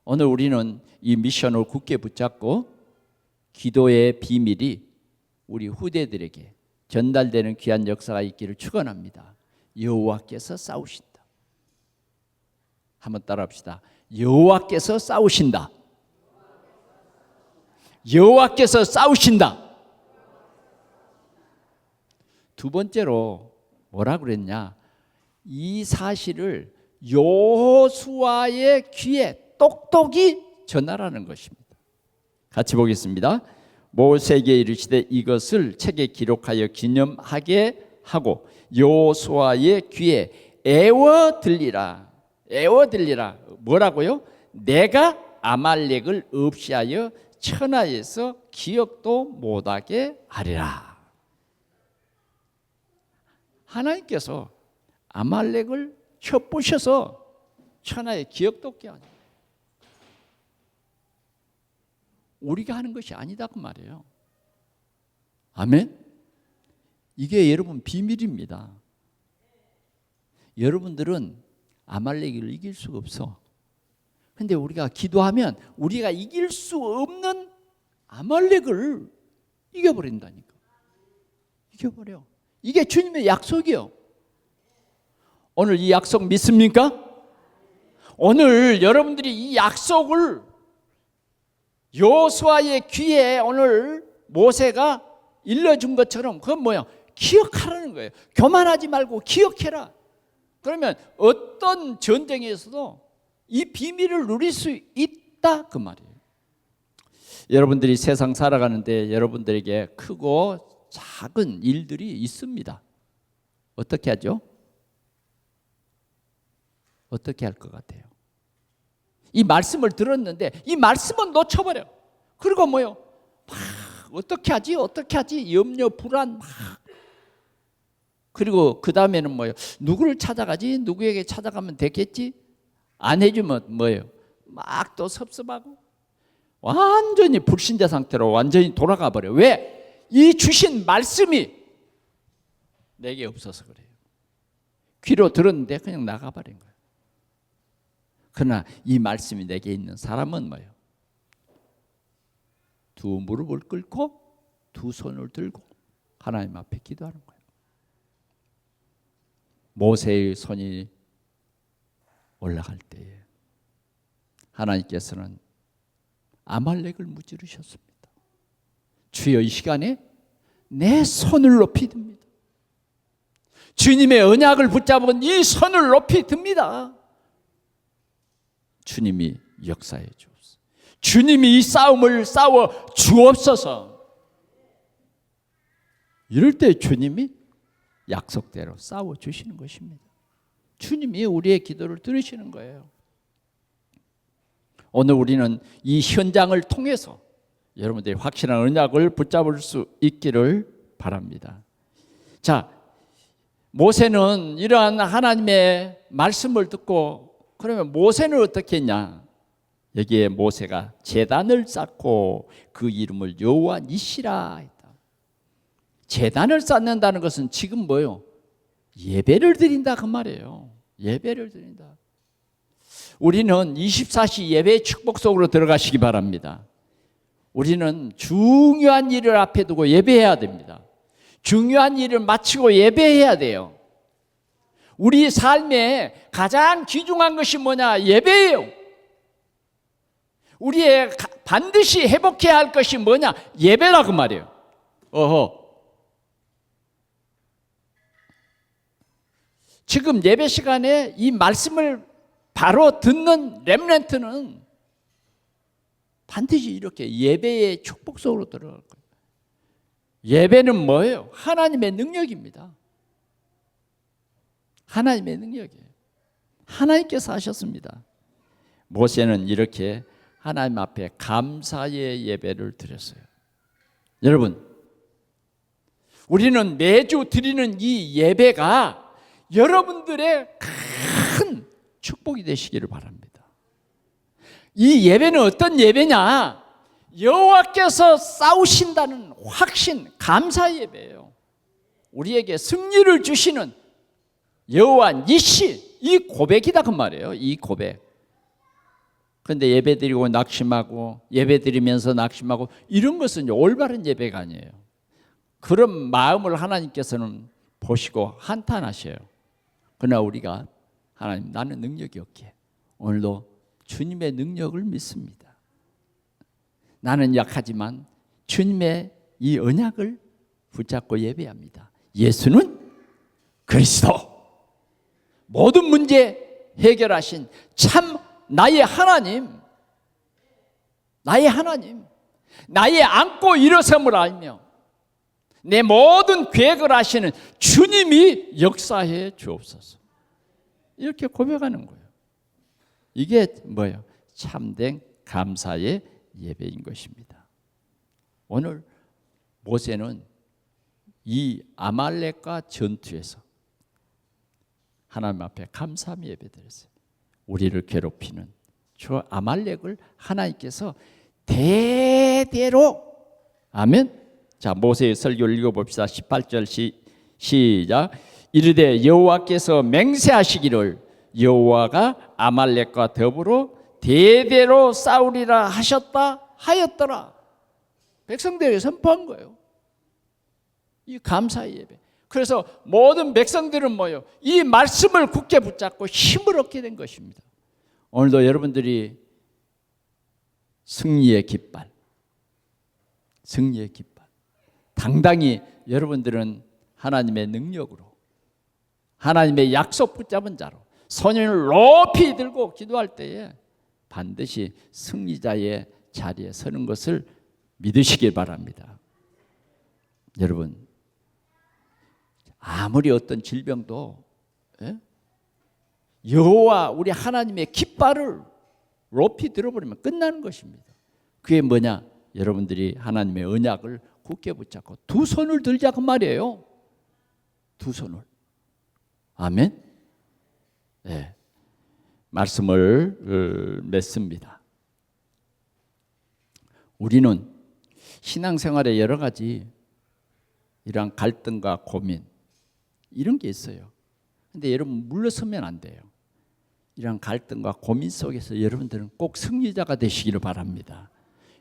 오늘 우리는 이 미션을 굳게 붙잡고 기도의 비밀이 우리 후대들에게 전달되는 귀한 역사가 있기를 축원합니다. 여호와께서 싸우신다. 한번 따라합시다. 여호와께서 싸우신다. 여호와께서 싸우신다. 두 번째로 뭐라 그랬냐? 이 사실을 여호수아의 귀에 똑똑히 전하라는 것입니다. 같이 보겠습니다. 모세에게 이르시되 이것을 책에 기록하여 기념하게 하고 여호수아의 귀에 애워 들리라. 애워 들리라. 뭐라고요? 내가 아말렉을 없이하여 천하에서 기억도 못하게 하리라. 하나님께서 아말렉을 쳐부셔서 천하에 기억도 없게 하죠. 우리가 하는 것이 아니다 그 말이에요. 아멘. 이게 여러분 비밀입니다. 여러분들은 아말렉을 이길 수가 없어. 근데 우리가 기도하면 우리가 이길 수 없는 아말렉을 이겨버린다니까. 이겨버려. 이게 주님의 약속이요. 오늘 이 약속 믿습니까? 오늘 여러분들이 이 약속을 여호수아의 귀에 오늘 모세가 일러준 것처럼 그건 뭐야? 기억하라는 거예요. 교만하지 말고 기억해라. 그러면 어떤 전쟁에서도 이 비밀을 누릴 수 있다 그 말이에요. 여러분들이 세상 살아가는데 여러분들에게 크고 작은 일들이 있습니다. 어떻게 하죠? 어떻게 할 것 같아요? 이 말씀을 들었는데 이 말씀은 놓쳐버려. 그리고 뭐요? 막 어떻게 하지? 어떻게 하지? 염려, 불안 막. 그리고 그 다음에는 뭐예요? 누구를 찾아가지? 누구에게 찾아가면 되겠지? 안 해주면 뭐예요? 막 또 섭섭하고 완전히 불신자 상태로 완전히 돌아가 버려. 왜? 이 주신 말씀이 내게 없어서 그래요. 귀로 들었는데 그냥 나가버린 거예요. 그러나 이 말씀이 내게 있는 사람은 뭐예요? 두 무릎을 꿇고 두 손을 들고 하나님 앞에 기도하는 거예요. 모세의 손이 올라갈 때에 하나님께서는 아말렉을 무찌르셨습니다. 주여 이 시간에 내 손을 높이 듭니다. 주님의 언약을 붙잡은 이 손을 높이 듭니다. 주님이 역사해 주옵소서. 주님이 이 싸움을 싸워 주옵소서. 이럴 때 주님이 약속대로 싸워 주시는 것입니다. 주님이 우리의 기도를 들으시는 거예요. 오늘 우리는 이 현장을 통해서 여러분들이 확실한 언약을 붙잡을 수 있기를 바랍니다. 자, 모세는 이러한 하나님의 말씀을 듣고 그러면 모세는 어떻게 했냐? 여기에 모세가 제단을 쌓고 그 이름을 여호와 니시라 했다. 제단을 쌓는다는 것은 지금 뭐요? 예배를 드린다 그 말이에요. 예배를 드린다. 우리는 24시 예배의 축복 속으로 들어가시기 바랍니다. 우리는 중요한 일을 앞에 두고 예배해야 됩니다. 중요한 일을 마치고 예배해야 돼요. 우리 삶에 가장 귀중한 것이 뭐냐? 예배예요. 우리의 반드시 회복해야 할 것이 뭐냐? 예배라 그 말이에요. 지금 예배 시간에 이 말씀을 바로 듣는 렘넌트는 반드시 이렇게 예배의 축복 속으로 들어갈 거예요. 예배는 뭐예요? 하나님의 능력입니다. 하나님의 능력이에요. 하나님께서 하셨습니다. 모세는 이렇게 하나님 앞에 감사의 예배를 드렸어요. 여러분, 우리는 매주 드리는 이 예배가 여러분들의 큰 축복이 되시기를 바랍니다. 이 예배는 어떤 예배냐? 여호와께서 싸우신다는 확신, 감사 예배예요. 우리에게 승리를 주시는 여호와 니시, 이 고백이다 그 말이에요. 이 고백. 그런데 예배 드리고 낙심하고 예배 드리면서 낙심하고 이런 것은 올바른 예배가 아니에요. 그런 마음을 하나님께서는 보시고 한탄하셔요. 그러나 우리가 하나님, 나는 능력이 없기에 오늘도 주님의 능력을 믿습니다. 나는 약하지만 주님의 이 언약을 붙잡고 예배합니다. 예수는 그리스도, 모든 문제 해결하신 참 나의 하나님, 나의 하나님, 나의 안고 일어섬을 알며 내 모든 계획을 하시는 주님이 역사해 주옵소서. 이렇게 고백하는 거예요. 이게 뭐예요? 참된 감사의 예배인 것입니다. 오늘 모세는 이 아말렉과 전투에서 하나님 앞에 감사함 예배드렸어요. 우리를 괴롭히는 저 아말렉을 하나님께서 대대로, 아멘. 자, 모세의 설교를 읽어봅시다. 18절 시작. 이르되 여호와께서 맹세하시기를 여호와가 아말렉과 더불어 대대로 싸우리라 하였더라. 백성들에게 선포한 거예요. 이 감사의 예배. 그래서 모든 백성들은 뭐예요? 이 말씀을 굳게 붙잡고 힘을 얻게 된 것입니다. 오늘도 여러분들이 승리의 깃발, 승리의 깃발, 당당히 여러분들은 하나님의 능력으로, 하나님의 약속 붙잡은 자로 손을 높이 들고 기도할 때에 반드시 승리자의 자리에 서는 것을 믿으시길 바랍니다. 여러분, 아무리 어떤 질병도 여호와 우리 하나님의 깃발을 높이 들어버리면 끝나는 것입니다. 그게 뭐냐? 여러분들이 하나님의 언약을 굳게 붙잡고 두 손을 들자 그 말이에요. 두 손을. 아멘. 네. 말씀을 맺습니다. 우리는 신앙생활에 여러 가지 이러한 갈등과 고민 이런 게 있어요. 근데 여러분 물러서면 안 돼요. 이러한 갈등과 고민 속에서 여러분들은 꼭 승리자가 되시기를 바랍니다.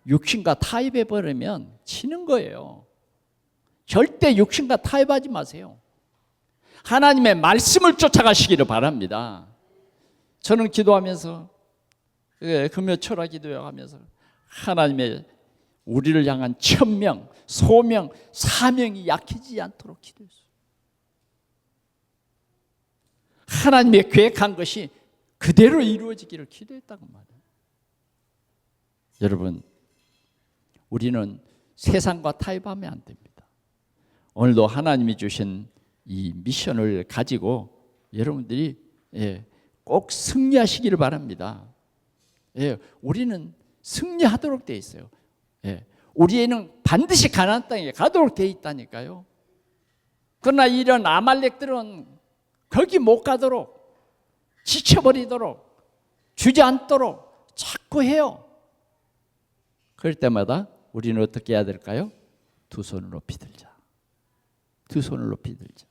육신과 타협해버리면 치는 거예요. 절대 육신과 타협하지 마세요. 하나님의 말씀을 쫓아가시기를 바랍니다. 저는 기도하면서 금요 철학 기도하면서 하나님의 우리를 향한 천명, 소명, 사명이 약해지지 않도록 기도했어요. 하나님의 계획한 것이 그대로 이루어지기를 기도했다고 말해요. 여러분, 우리는 세상과 타협하면 안 됩니다. 오늘도 하나님이 주신 이 미션을 가지고 여러분들이 꼭 승리하시기를 바랍니다. 우리는 승리하도록 되어 있어요. 우리에는 반드시 가나안 땅에 가도록 되어 있다니까요. 그러나 이런 아말렉들은 거기 못 가도록, 지쳐버리도록, 주저앉도록 자꾸 해요. 그럴 때마다 우리는 어떻게 해야 될까요? 두 손을 높이 들자. 두 손을 높이 들자.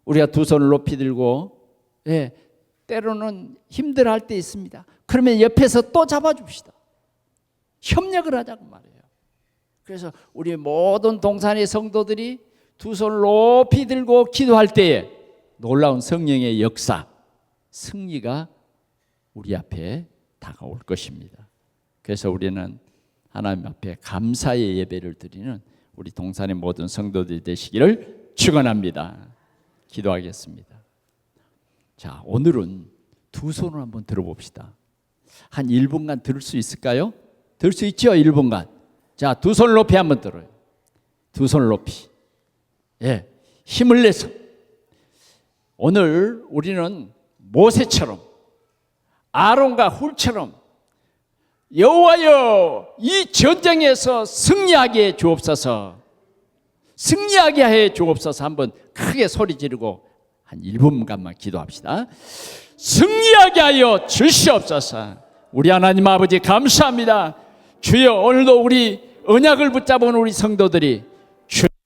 우리가 두 손을 높이 들고 때로는 힘들어할 때 있습니다. 그러면 옆에서 또 잡아줍시다. 협력을 하자고 말이에요. 그래서 우리 모든 동산의 성도들이 두 손을 높이 들고 기도할 때에 놀라운 성령의 역사, 승리가 우리 앞에 다가올 것입니다. 그래서 우리는 하나님 앞에 감사의 예배를 드리는 우리 동산의 모든 성도들이 되시기를 축원합니다. 기도하겠습니다. 자, 오늘은 두 손을 한번 들어봅시다. 한 1분간 들을 수 있을까요? 들 수 있죠? 1분간. 자, 두 손을 높이 한번 들어요. 두 손을 높이. 힘을 내서. 오늘 우리는 모세처럼 아론과 훌처럼 여호와여 이 전쟁에서 승리하게 주옵소서. 승리하게 해 주옵소서. 한번 크게 소리 지르고 한 1분간만 기도합시다. 승리하게 하여 주시옵소서. 우리 하나님 아버지 감사합니다. 주여, 오늘도 우리 언약을 붙잡은 우리 성도들이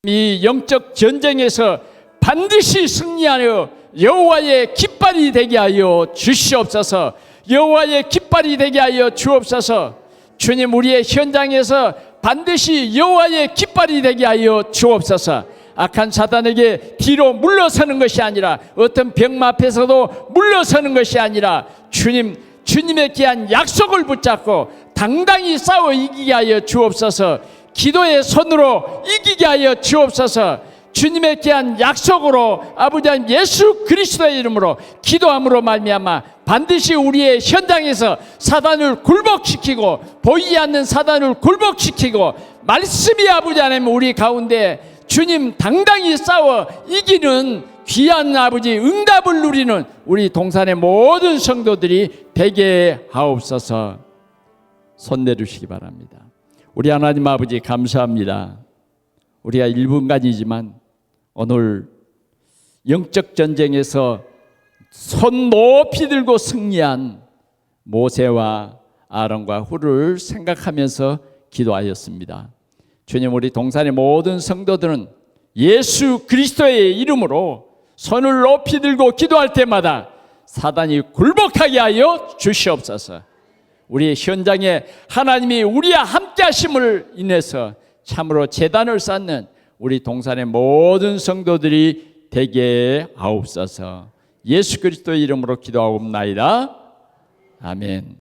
이 영적 전쟁에서 반드시 승리하여 여호와의 깃발이 되게 하여 주시옵소서. 여호와의 깃발이 되게 하여 주옵소서. 주님, 우리의 현장에서 반드시 여호와의 깃발이 되게 하여 주옵소서. 악한 사단에게 뒤로 물러서는 것이 아니라, 어떤 병마 앞에서도 물러서는 것이 아니라, 주님의 귀한 약속을 붙잡고 당당히 싸워 이기게 하여 주옵소서. 기도의 손으로 이기게 하여 주옵소서. 주님의 귀한 약속으로 아버지 하나님 예수 그리스도의 이름으로 기도함으로 말미암아 반드시 우리의 현장에서 사단을 굴복시키고, 보이지 않는 사단을 굴복시키고, 말씀이 아버지 하나님 우리 가운데 주님 당당히 싸워 이기는 귀한 아버지 응답을 누리는 우리 동산의 모든 성도들이 되게 하옵소서. 손 내주시기 바랍니다. 우리 하나님 아버지 감사합니다. 우리가 1분간이지만 오늘 영적 전쟁에서 손 높이 들고 승리한 모세와 아론과 훌을 생각하면서 기도하였습니다. 주님, 우리 동산의 모든 성도들은 예수 그리스도의 이름으로 손을 높이 들고 기도할 때마다 사단이 굴복하게 하여 주시옵소서. 우리 현장에 하나님이 우리와 함께 하심을 인해서 참으로 제단을 쌓는 우리 동산의 모든 성도들이 되게 하옵소서. 예수 그리스도의 이름으로 기도하옵나이다. 아멘.